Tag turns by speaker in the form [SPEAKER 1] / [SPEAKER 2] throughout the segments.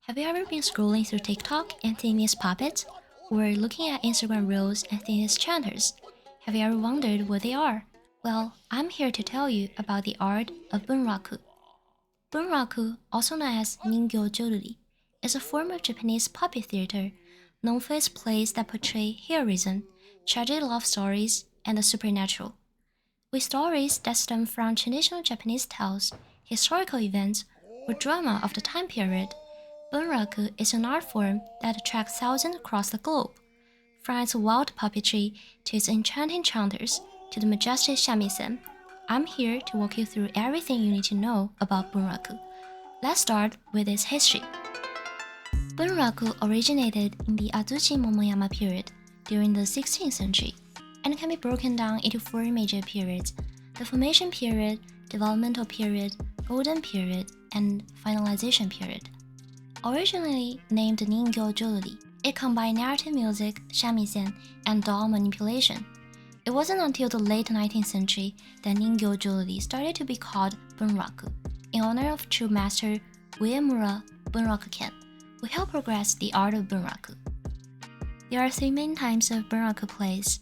[SPEAKER 1] Have you ever been scrolling through TikTok and seeing these puppets? Or looking at Instagram reels and seeing these chanters? Have you ever wondered what they are? Well, I'm here to tell you about the art of Bunraku. Bunraku, also known as Ningyo Jōruri, is a form of Japanese puppet theater known for its plays that portray heroism, tragic love stories, and the supernatural. With stories that stem from traditional Japanese tales, historical events, or drama of the time period, Bunraku is an art form that attracts thousands across the globe. From its wild puppetry to its enchanting chanters to the majestic shamisen, I'm here to walk you through everything you need to know about Bunraku. Let's start with its history. Bunraku originated in the Azuchi Momoyama period during the 16th century and can be broken down into four major periods: the formation period, developmental period, golden period, and finalization period. Originally named Ningyo Jōruri, it combined narrative music, shamisen, and doll manipulation. It wasn't until the late 19th century that Ningyo Jōruri started to be called Bunraku, in honor of true master Uemura Bunraku-ken, who helped progress the art of Bunraku. There are three main types of Bunraku plays.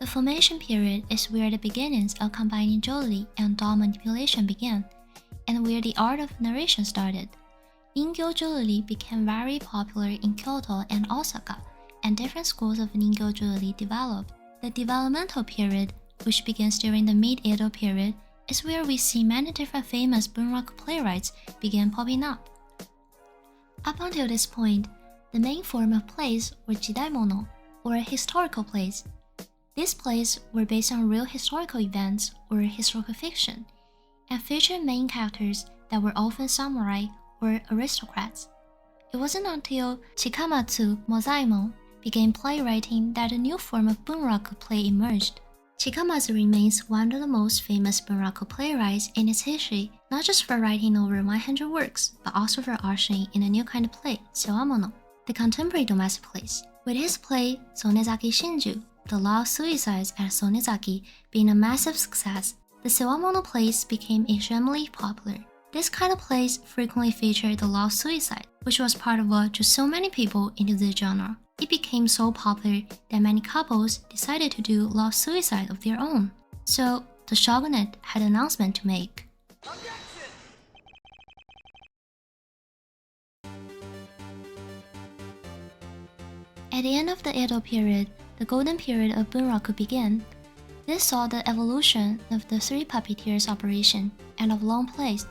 [SPEAKER 1] The formation period is where the beginnings of combining jōruri and doll manipulation began, and where the art of narration started. Ningyo jōruri became very popular in Kyoto and Osaka, and different schools of Ningyo jōruri developed. The developmental period, which begins during the mid-Edo period, is where we see many different famous Bunraku playwrights begin popping up. Up until this point, the main form of plays were jidaimono, or historical plays. These plays were based on real historical events or historical fiction, and featured main characters that were often samurai or aristocrats. It wasn't until Chikamatsu Mozaemon began playwriting that a new form of Bunraku play emerged. Chikamatsu remains one of the most famous Bunraku playwrights in its history, not just for writing over 100 works, but also for ushering in a new kind of play, sewamono, the contemporary domestic plays. With his play Sonezaki Shinju, The Law of Suicides at Sonezaki being a massive success, the sewamono plays became extremely popular. This kind of plays frequently featured the law of suicide, which was part of what drew so many people into the genre. It became so popular that many couples decided to do law of suicide of their own. So the shogunate had an announcement to make. At the end of the Edo period, the golden period of Bunraku began. This saw the evolution of the three puppeteers' operation and of long plays.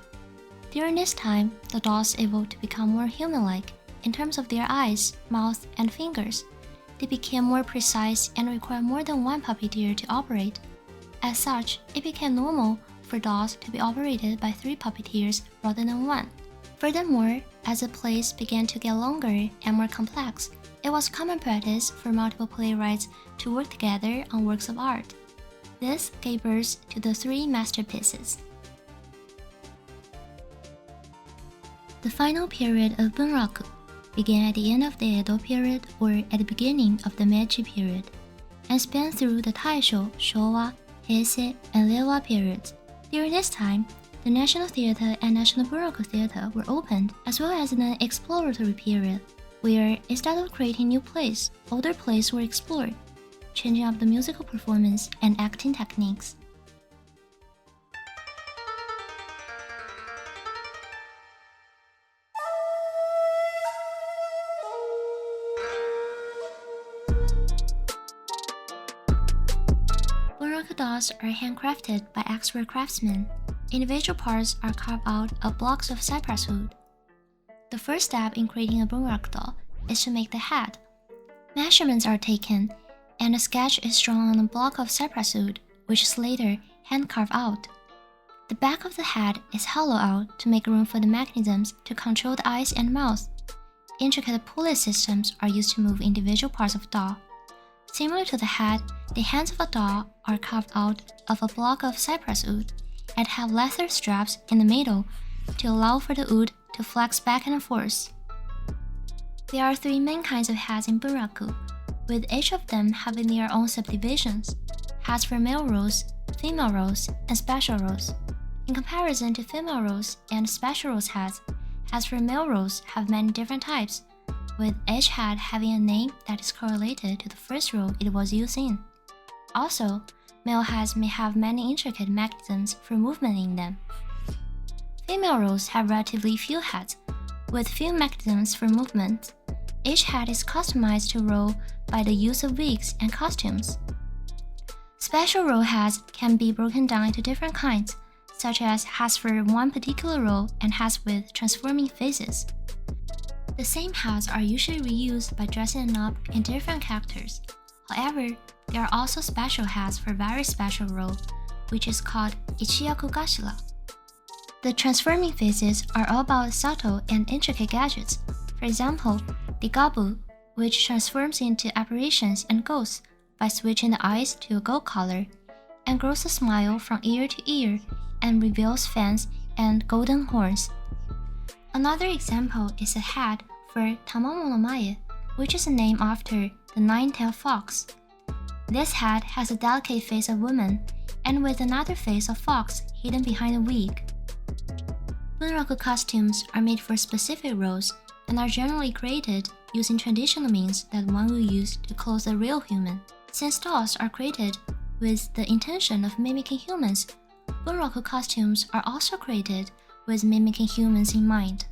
[SPEAKER 1] During this time, the dolls evolved to become more human-like in terms of their eyes, mouth, and fingers. They became more precise and required more than one puppeteer to operate. As such, it became normal for dolls to be operated by 3 puppeteers rather than 1. Furthermore, as the plays began to get longer and more complex, it was common practice for multiple playwrights to work together on works of art. This gave birth to the 3 masterpieces. The final period of Bunraku began at the end of the Edo period or at the beginning of the Meiji period, and spanned through the Taisho, Showa, Heisei, and Reiwa periods. During this time, the National Theatre and National Bunraku Theatre were opened, as well as an exploratory period, where instead of creating new plays, older plays were explored, changing up the musical performance and acting techniques. Bunraku dolls are handcrafted by expert craftsmen. Individual parts are carved out of blocks of cypress wood. The first step in creating a Bunraku doll is to make the head. Measurements are taken, and a sketch is drawn on a block of cypress wood, which is later hand-carved out. The back of the head is hollowed out to make room for the mechanisms to control the eyes and mouth. Intricate pulley systems are used to move individual parts of the doll. Similar to the head, the hands of a doll are carved out of a block of cypress wood and have leather straps in the middle to allow for the wood to flex back and forth. There are 3 main kinds of heads in Bunraku, with each of them having their own subdivisions: heads for male roles, female roles, and special roles. In comparison to female roles and special roles heads for male roles have many different types, with each head having a name that is correlated to the first role it was used in. Also, male heads may have many intricate mechanisms for movement in them. Female roles have relatively few heads, with few mechanisms for movement. Each head is customized to role by the use of wigs and costumes. Special role heads can be broken down into different kinds, such as heads for one particular role and heads with transforming faces. The same heads are usually reused by dressing them up in different characters. However, there are also special heads for very special role, which is called Ichiyaku Gashira. The transforming faces are all about subtle and intricate gadgets. For example, the Gabu, which transforms into apparitions and ghosts by switching the eyes to a gold color, and grows a smile from ear to ear and reveals fangs and golden horns. Another example is a head for Tamamonomae, which is named after the nine-tailed fox. This head has a delicate face of woman, and with another face of fox hidden behind a wig. Bunraku costumes are made for specific roles and are generally created using traditional means that one will use to clothe a real human. Since dolls are created with the intention of mimicking humans, Bunraku costumes are also created with mimicking humans in mind.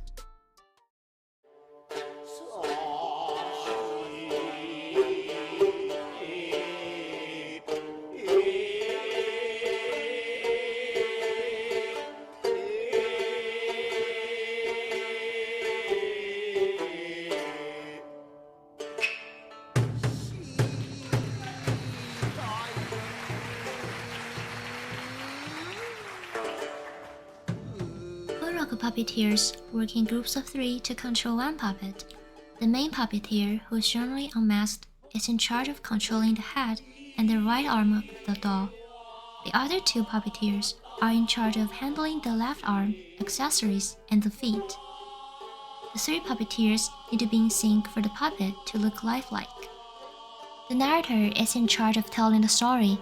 [SPEAKER 1] Bunraku puppeteers work in groups of 3 to control one puppet. The main puppeteer, who is generally unmasked, is in charge of controlling the head and the right arm of the doll. The other 2 puppeteers are in charge of handling the left arm, accessories, and the feet. The 3 puppeteers need to be in sync for the puppet to look lifelike. The narrator is in charge of telling the story.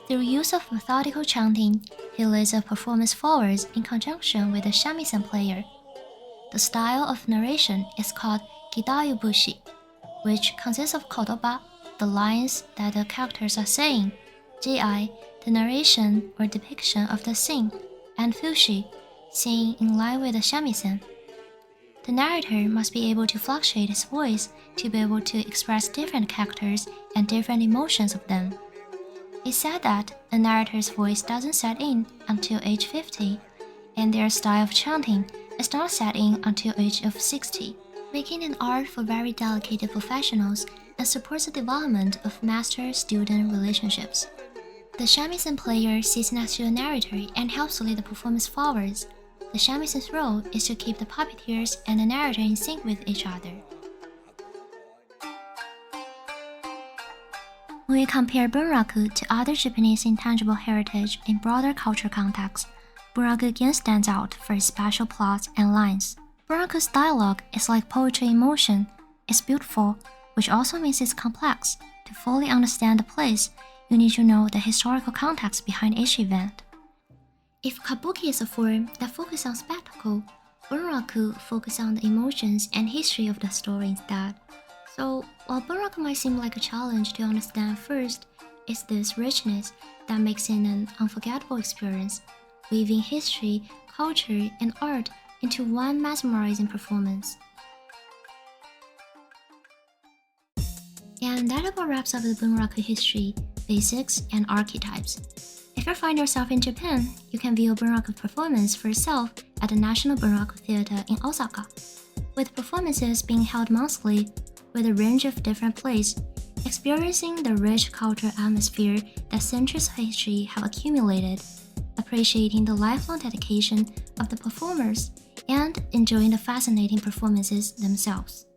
[SPEAKER 1] Through use of methodical chanting, he leads a performance forwards in conjunction with the shamisen player. The style of narration is called Gidayubushi, which consists of kodoba, the lines that the characters are saying, ji, the narration or depiction of the scene, and fushi, scene in line with the shamisen. The narrator must be able to fluctuate his voice to be able to express different characters and different emotions of them. It's said that a narrator's voice doesn't set in until age 50, and their style of chanting is not set in until age of 60, making an art for very delicate professionals and supports the development of master-student relationships. The shamisen player sits next to the narrator and helps to lead the performance forwards. The shamisen's role is to keep the puppeteers and the narrator in sync with each other. When we compare Bunraku to other Japanese intangible heritage in broader cultural context, Bunraku again stands out for its special plots and lines. Bunraku's dialogue is like poetry in motion. It's beautiful, which also means it's complex. To fully understand the place, you need to know the historical context behind each event. If kabuki is a form that focuses on spectacle, Bunraku focuses on the emotions and history of the story instead. So, while Bunraku might seem like a challenge to understand first, it's this richness that makes it an unforgettable experience, weaving history, culture, and art into one mesmerizing performance. And that about wraps up the Bunraku history, basics, and archetypes. If you find yourself in Japan, you can view a Bunraku performance for yourself at the National Bunraku Theater in Osaka, with performances being held monthly with a range of different plays, experiencing the rich cultural atmosphere that centuries of history have accumulated, appreciating the lifelong dedication of the performers, and enjoying the fascinating performances themselves.